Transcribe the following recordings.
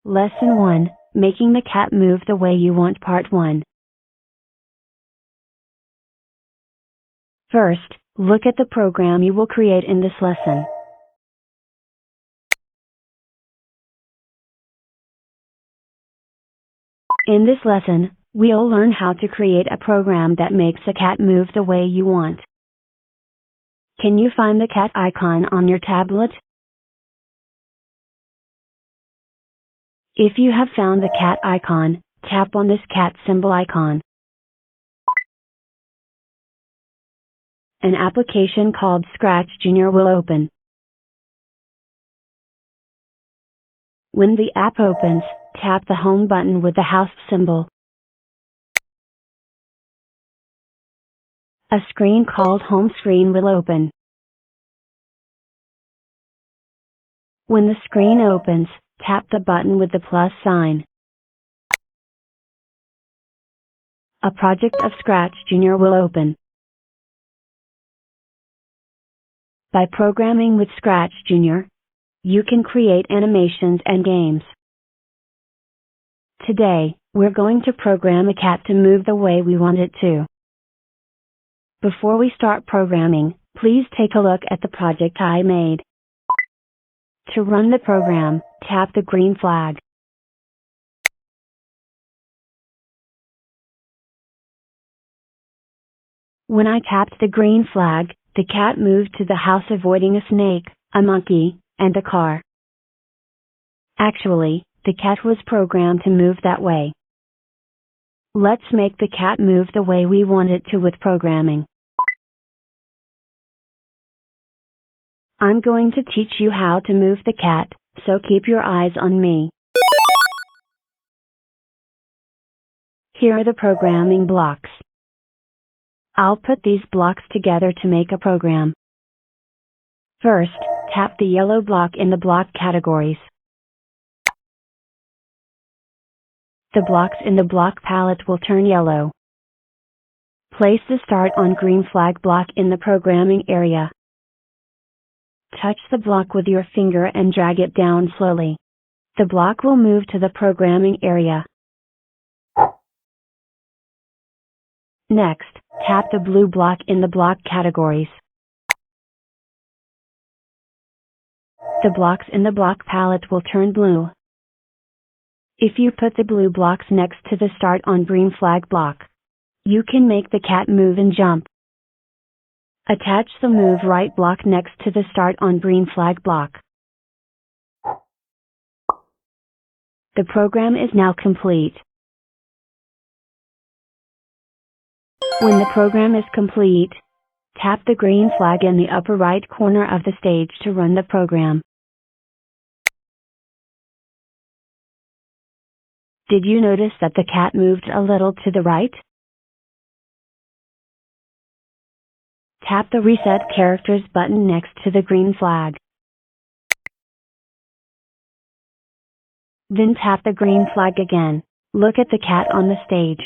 Lesson 1, Making the Cat Move the Way You Want Part 1. First, look at the program you will create in this lesson. In this lesson, we'll learn how to create a program that makes a cat move the way you want. Can you find the cat icon on your tablet? If you have found the cat icon, tap on this cat symbol icon. An application called Scratchjr will open. When the app opens, tap the home button with the house symbol. A screen called Home Screen will open. When the screen opens, tap the button with the plus sign. A project of Scratchjr will open. By programming with Scratchjr, you can create animations and games. Today, we're going to program a cat to move the way we want it to. Before we start programming, please take a look at the project I made. To run the program, tap the green flag. When I tapped the green flag, the cat moved to the house avoiding a snake, a monkey, and a car. Actually, the cat was programmed to move that way. Let's make the cat move the way we want it to with programming. I'm going to teach you how to move the cat, so keep your eyes on me. Here are the programming blocks. I'll put these blocks together to make a program. First, tap the yellow block in the block categories. The blocks in the block palette will turn yellow. Place the Start on Green flag block in the programming area. Touch the block with your finger and drag it down slowly. The block will move to the programming area. Next, tap the blue block in the block categories. The blocks in the block palette will turn blue. If you put the blue blocks next to the Start on Green flag block, you can make the cat move and jump. Attach the Move Right block next to the Start on Green flag block. The program is now complete. When the program is complete, tap the green flag in the upper right corner of the stage to run the program. Did you notice that the cat moved a little to the right? Tap the Reset Characters button next to the green flag. Then tap the green flag again. Look at the cat on the stage.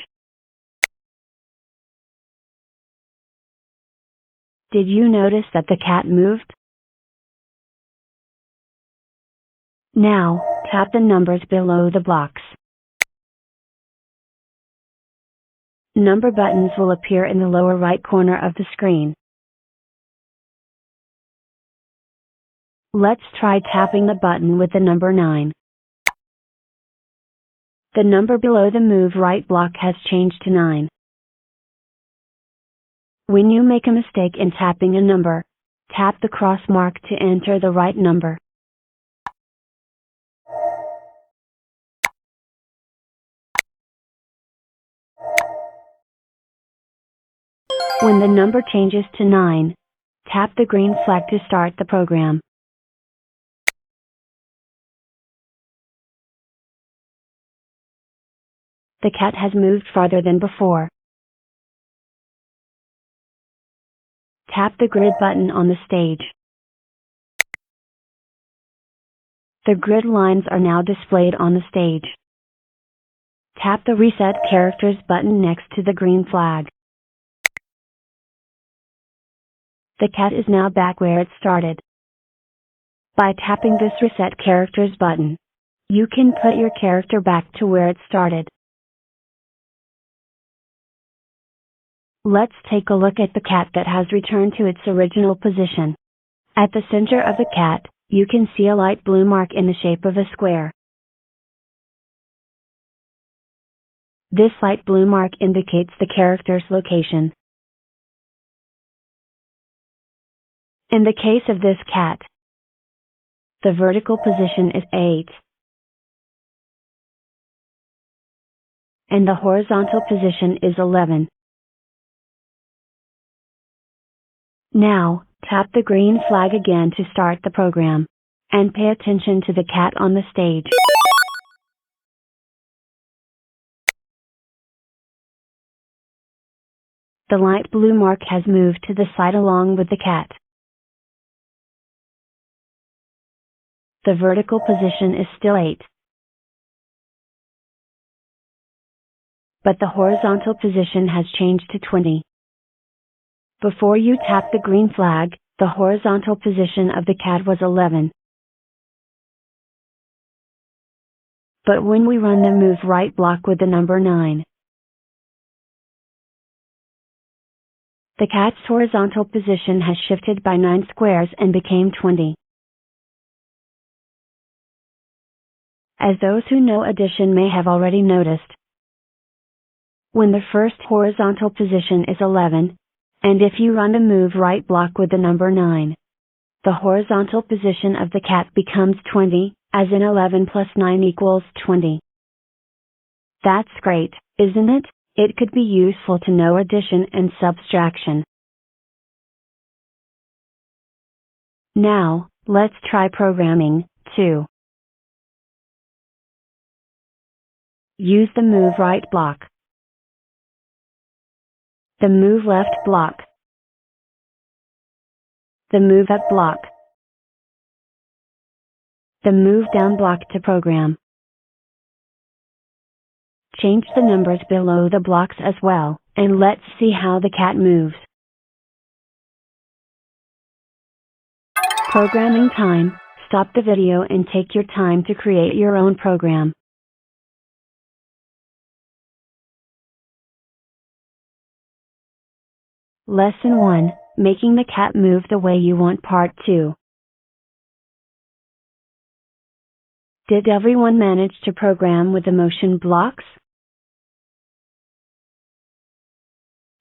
Did you notice that the cat moved? Now, tap the numbers below the blocks. Number buttons will appear in the lower right corner of the screen. Let's try tapping the button with the number 9. The number below the Move Right block has changed to 9. When you make a mistake in tapping a number, tap the cross mark to enter the right number. When the number changes to 9, tap the green flag to start the program. The cat has moved farther than before. Tap the grid button on the stage. The grid lines are now displayed on the stage. Tap the Reset Characters button next to the green flag. The cat is now back where it started. By tapping this Reset Characters button, You can put your character back to where it started. Let's take a look at the cat that has returned to its original position. At the center of the cat, you can see a light blue mark in the shape of a square. This light blue mark indicates the character's location. In the case of this cat, the vertical position is 8, and the horizontal position is 11. Now, tap the green flag again to start the program, and pay attention to the cat on the stage. The light blue mark has moved to the side along with the cat. The vertical position is still 8. But the horizontal position has changed to 20. Before you tap the green flag, the horizontal position of the cat was 11. But when we run the move right block with the number 9, the cat's horizontal position has shifted by 9 squares and became 20. As those who know addition may have already noticed, when the first horizontal position is 11, and if you run the move right block with the number 9, the horizontal position of the cat becomes 20, as in 11 plus 9 equals 20. That's great, isn't it? It could be useful to know addition and subtraction. Now, let's try programming, too. Use the move right block, the move left block, the move up block, the move down block to program. Change the numbers below the blocks as well, and let's see how the cat moves. Programming time. Stop the video and take your time to create your own program. Lesson 1, Making the cat move the way you want. Part 2. Did everyone manage to program with the motion blocks?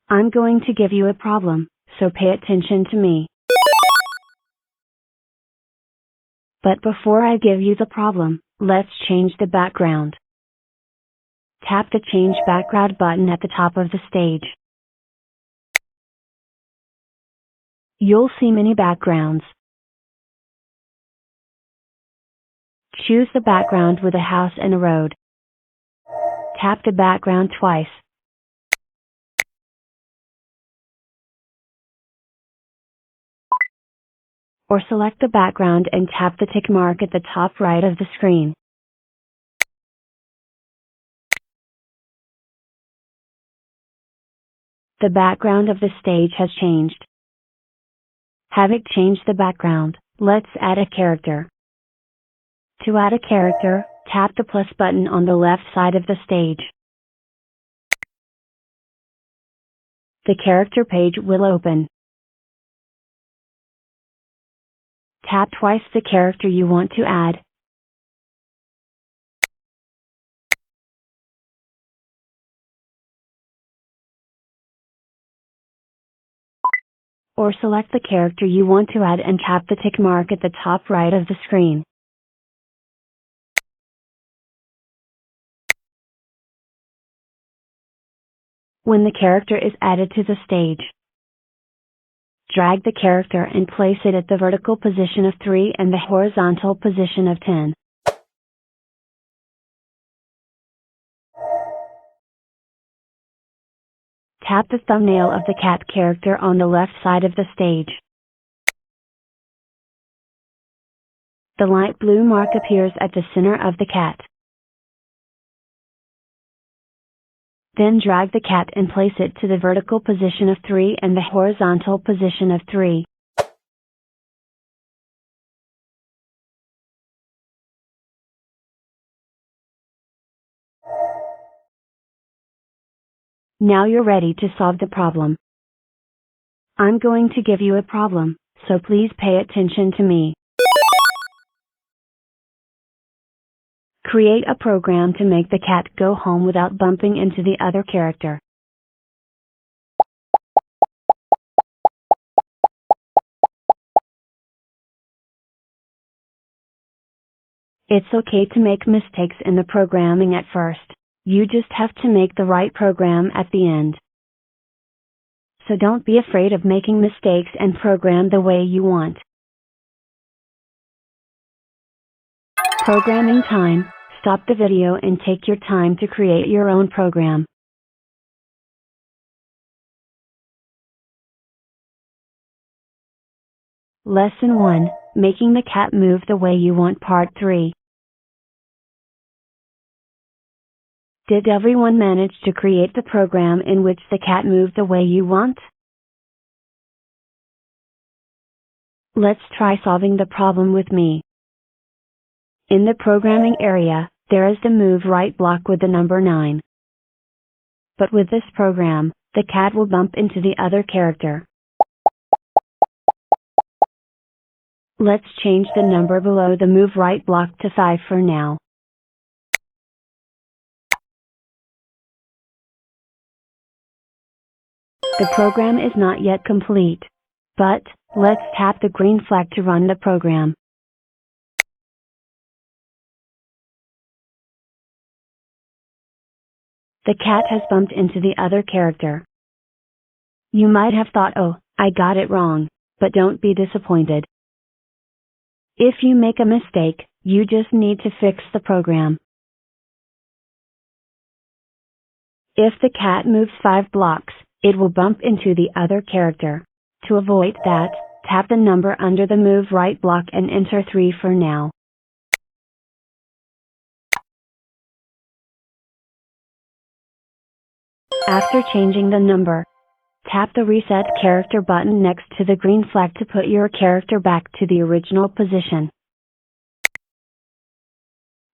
I'm going to give you a problem, so pay attention to me. But before I give you the problem, let's change the background. Tap the Change Background button at the top of the stage. You'll see many backgrounds. Choose the background with a house and a road. Tap the background twice. Or select the background and tap the tick mark at the top right of the screen. The background of the stage has changed. Having changed the background, let's add a character. To add a character, tap the plus button on the left side of the stage. The character page will open. Tap twice the character you want to add. Or select the character you want to add and tap the tick mark at the top right of the screen. When the character is added to the stage, drag the character and place it at the vertical position of 3 and the horizontal position of 10. Tap the thumbnail of the cat character on the left side of the stage. The light blue mark appears at the center of the cat. Then drag the cat and place it to the vertical position of 3 and the horizontal position of 3. Now you're ready to solve the problem. I'm going to give you a problem, so please pay attention to me. Create a program to make the cat go home without bumping into the other character. It's okay to make mistakes in the programming at first. You just have to make the right program at the end. So don't be afraid of making mistakes and program the way you want. Programming time. Stop the video and take your time to create your own program. Lesson 1, Making the cat move the way you want, Part 3. Did everyone manage to create the program in which the cat moved the way you want? Let's try solving the problem with me. In the programming area, there is the move right block with the number 9. But with this program, the cat will bump into the other character. Let's change the number below the move right block to 5 for now. The program is not yet complete. But, let's tap the green flag to run the program. The cat has bumped into the other character. You might have thought, oh, I got it wrong, but don't be disappointed. If you make a mistake, you just need to fix the program. If the cat moves 5 blocks, it will bump into the other character. To avoid that, tap the number under the move right block and enter 3 for now. After changing the number, tap the Reset Character button next to the green flag to put your character back to the original position.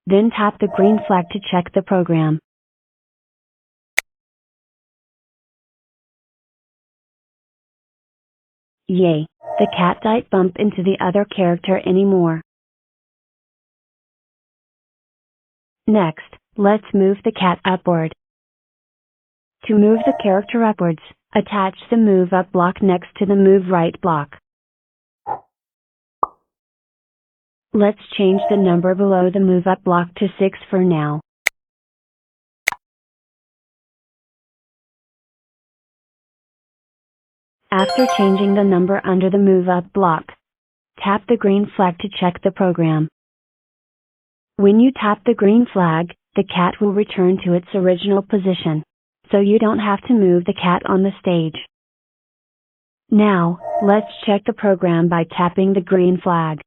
Then tap the green flag to check the program. Yay! The cat didn't bump into the other character anymore. Next, let's move the cat upward. To move the character upwards, attach the Move Up block next to the Move Right block. Let's change the number below the Move Up block to 6 for now. After changing the number under the Move Up block, tap the green flag to check the program. When you tap the green flag, the cat will return to its original position, so you don't have to move the cat on the stage. Now, let's check the program by tapping the green flag.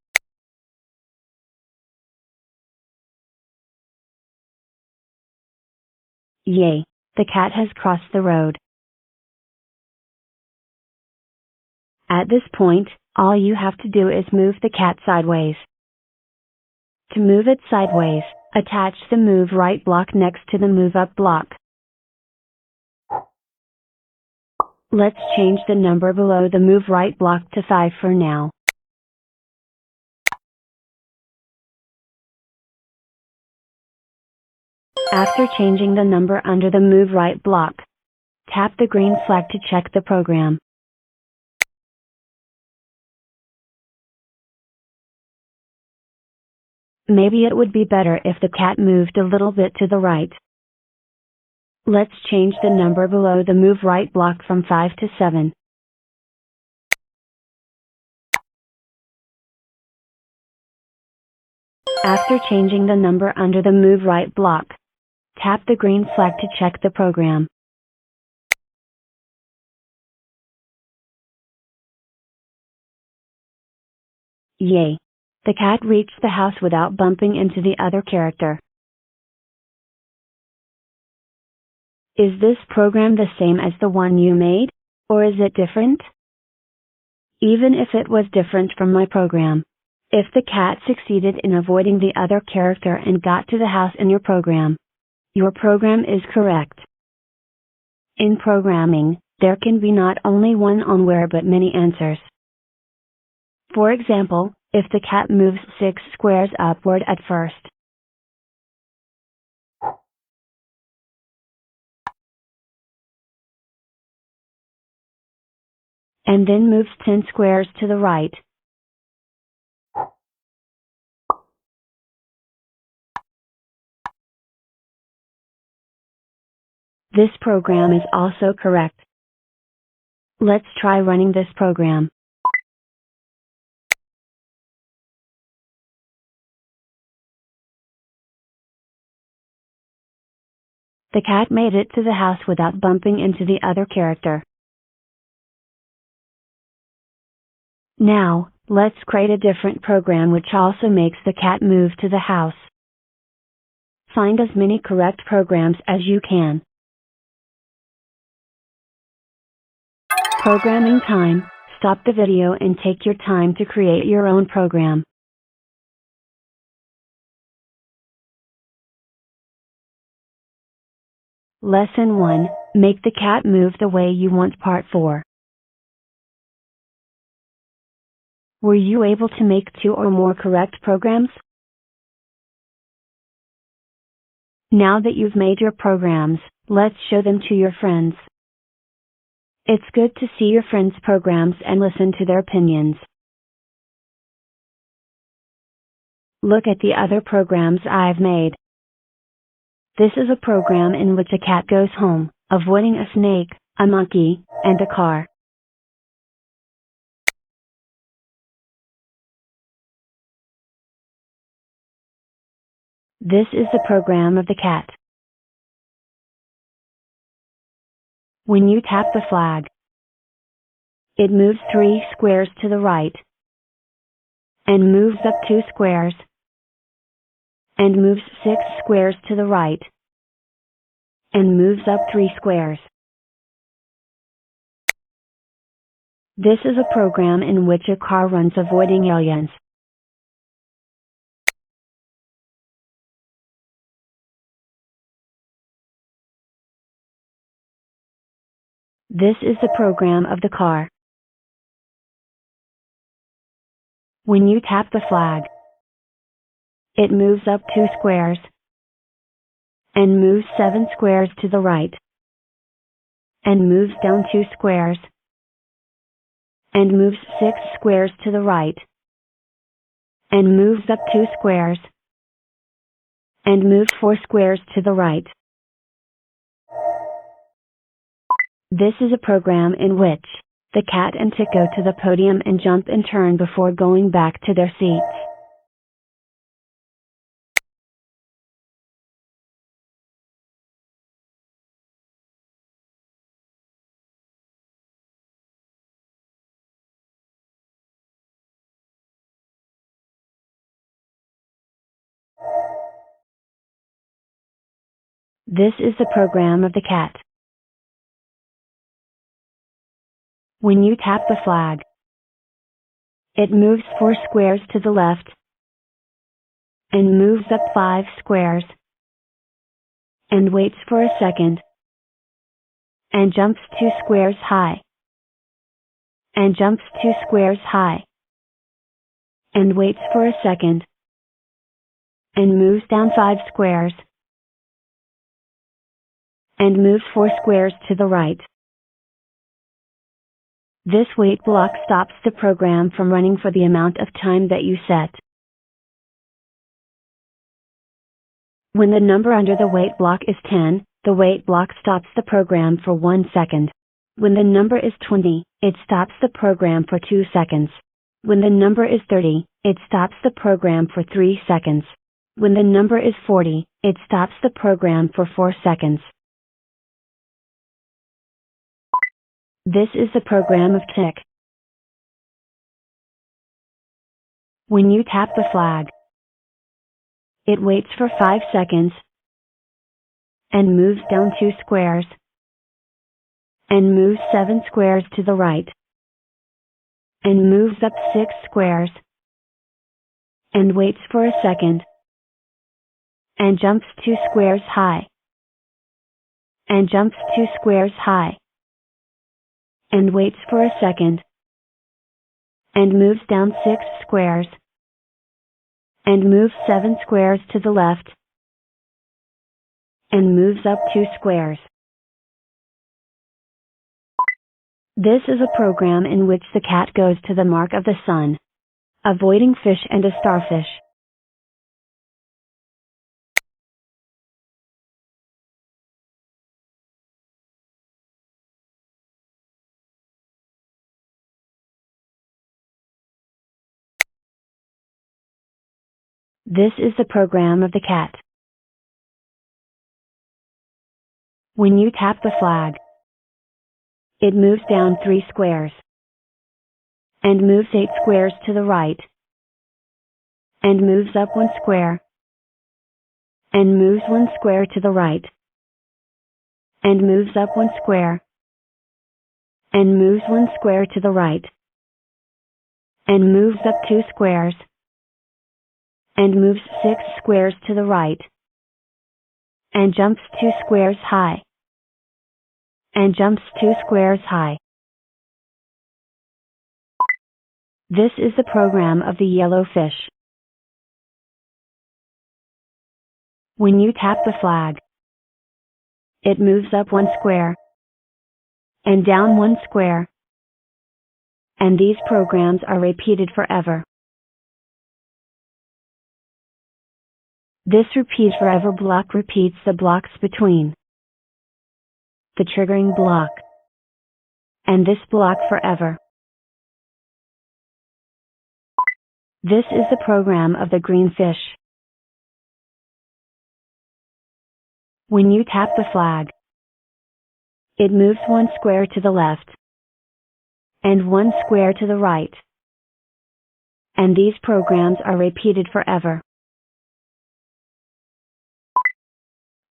Yay! The cat has crossed the road. At this point, all you have to do is move the cat sideways. To move it sideways, attach the Move Right block next to the Move Up block. Let's change the number below the Move Right block to 5 for now. After changing the number under the Move Right block, tap the green flag to check the program. Maybe it would be better if the cat moved a little bit to the right. Let's change the number below the Move Right block from 5 to 7. After changing the number under the Move Right block, tap the green flag to check the program. Yay! The cat reached the house without bumping into the other character. Is this program the same as the one you made, or is it different? Even if it was different from my program, if the cat succeeded in avoiding the other character and got to the house in your program is correct. In programming, there can be not only one on-where but many answers. For example, if the cat moves 6 squares upward at first, and then moves 10 squares to the right, this program is also correct. Let's try running this program. The cat made it to the house without bumping into the other character. Now, let's create a different program which also makes the cat move to the house. Find as many correct programs as you can. Programming time. Stop the video and take your time to create your own program. Lesson 1. Make the cat move the way you want. Part 4. Were you able to make 2 or more correct programs? Now that you've made your programs, let's show them to your friends. It's good to see your friends' programs and listen to their opinions. Look at the other programs I've made. This is a program in which a cat goes home, avoiding a snake, a monkey, and a car. This is the program of the cat. When you tap the flag, it moves 3 squares to the right, and moves up 2 squares, and moves 6 squares to the right, and moves up 3 squares. This is a program in which a car runs avoiding aliens. This is the program of the car. When you tap the flag, it moves up 2 squares, and moves 7 squares to the right, and moves down 2 squares, and moves 6 squares to the right, and moves up 2 squares, and moves 4 squares to the right. This is a program in which the cat and tick go to the podium and jump in turn before going back to their seats. This is the program of the cat. When you tap the flag, it moves 4 squares to the left, and moves up 5 squares, and waits for a second, and jumps 2 squares high, and jumps 2 squares high, and waits for a second, and moves down 5 squares, and moves 4 squares to the right. This wait block stops the program from running for the amount of time that you set. When the number under the wait block is 10, the wait block stops the program for 1 second. When the number is 20, it stops the program for 2 seconds. When the number is 30, it stops the program for 3 seconds. When the number is 40, it stops the program for 4 seconds. This is the program of tick. When you tap the flag, it waits for 5 seconds, and moves down 2 squares, and moves 7 squares to the right, and moves up 6 squares, and waits for a second, and jumps 2 squares high, and jumps 2 squares high, and waits for a second, and moves down 6 squares, and moves 7 squares to the left, and moves up 2 squares. This is a program in which the cat goes to the mark of the sun, avoiding fish and a starfish. This is the program of the cat. When you tap the flag, it moves down 3 squares, and moves 8 squares to the right, and moves up 1 square, and moves 1 square to the right, and moves up 1 square, and moves 1 square to the right, and moves up 2 squares, and moves 6 squares to the right, and jumps 2 squares high, and jumps 2 squares high. This is the program of the yellow fish. When you tap the flag, it moves up 1 square, and down 1 square, and these programs are repeated forever. This repeat forever block repeats the blocks between the triggering block and this block forever. This is the program of the green fish. When you tap the flag, it moves 1 square to the left and 1 square to the right, and these programs are repeated forever.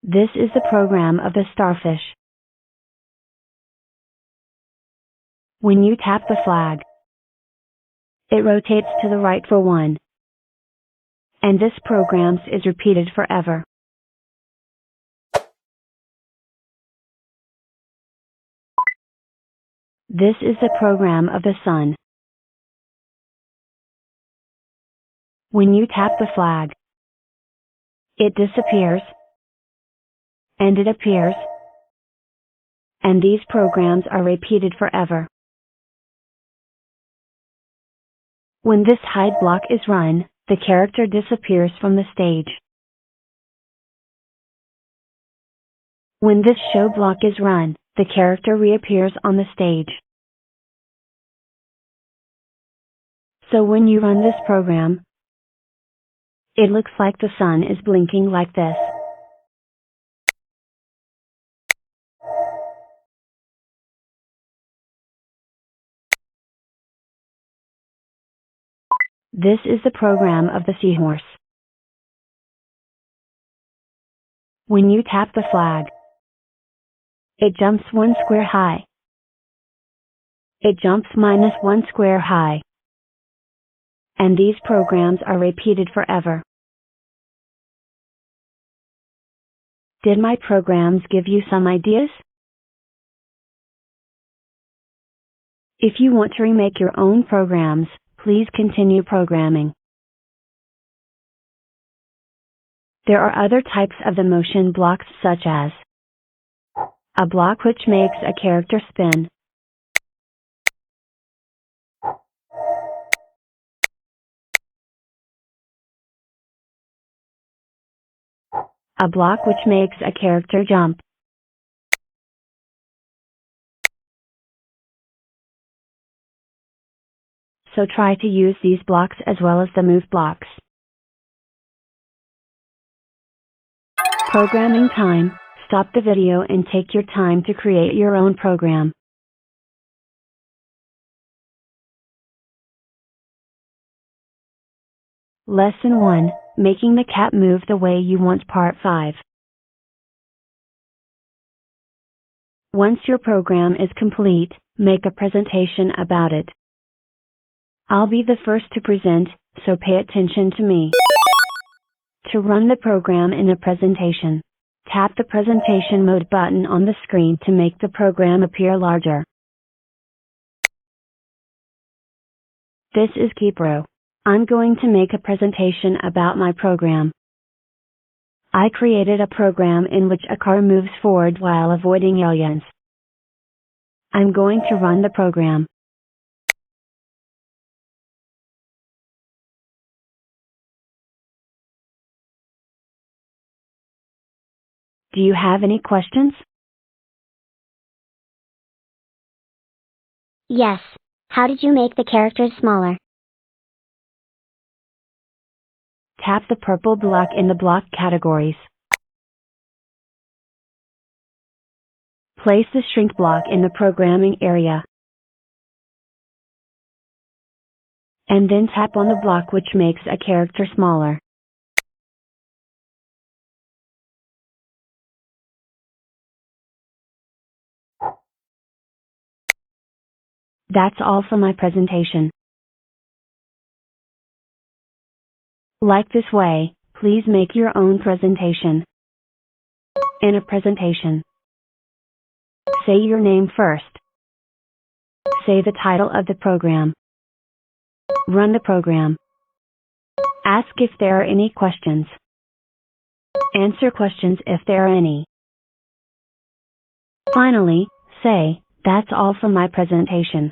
This is the program of the starfish. When you tap the flag, it rotates to the right for 1, and this program is repeated forever. This is the program of the sun. When you tap the flag, it disappears, and it appears, and these programs are repeated forever. When this hide block is run, the character disappears from the stage. When this show block is run, the character reappears on the stage. So when you run this program, it looks like the sun is blinking like this. This is the program of the seahorse. When you tap the flag, it jumps 1 square high. It jumps -1 square high. And these programs are repeated forever. Did my programs give you some ideas? If you want to remake your own programs, please continue programming. There are other types of the motion blocks such as a block which makes a character spin, a block which makes a character jump, so try to use these blocks as well as the move blocks. Programming time. Stop the video and take your time to create your own program. Lesson 1, Making the Cat Move the Way You Want, Part 5. Once your program is complete, make a presentation about it. I'll be the first to present, so pay attention to me. To run the program in a presentation, Tap the Presentation Mode button on the screen to make the program appear larger. This is KIDSPRO. I'm going to make a presentation about my program. I created a program in which a car moves forward while avoiding aliens. I'm going to run the program. Do you have any questions? Yes. How did you make the characters smaller? Tap the purple block in the block categories. Place the shrink block in the programming area. And then tap on the block which makes a character smaller. That's all for my presentation. Like this way, please make your own presentation. In a presentation, say your name first. Say the title of the program. Run the program. Ask if there are any questions. Answer questions if there are any. Finally, say, that's all for my presentation.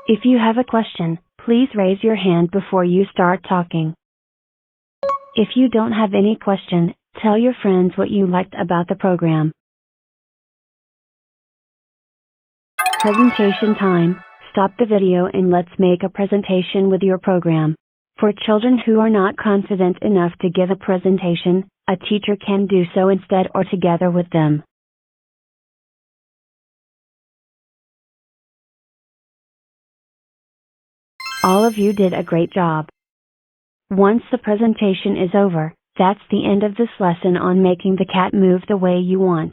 If you have a question, please raise your hand before you start talking. If you don't have any question, tell your friends what you liked about the program. Presentation time. Stop the video and let's make a presentation with your program. For children who are not confident enough to give a presentation, a teacher can do so instead or together with them. All of you did a great job. Once the presentation is over, that's the end of this lesson on making the cat move the way you want.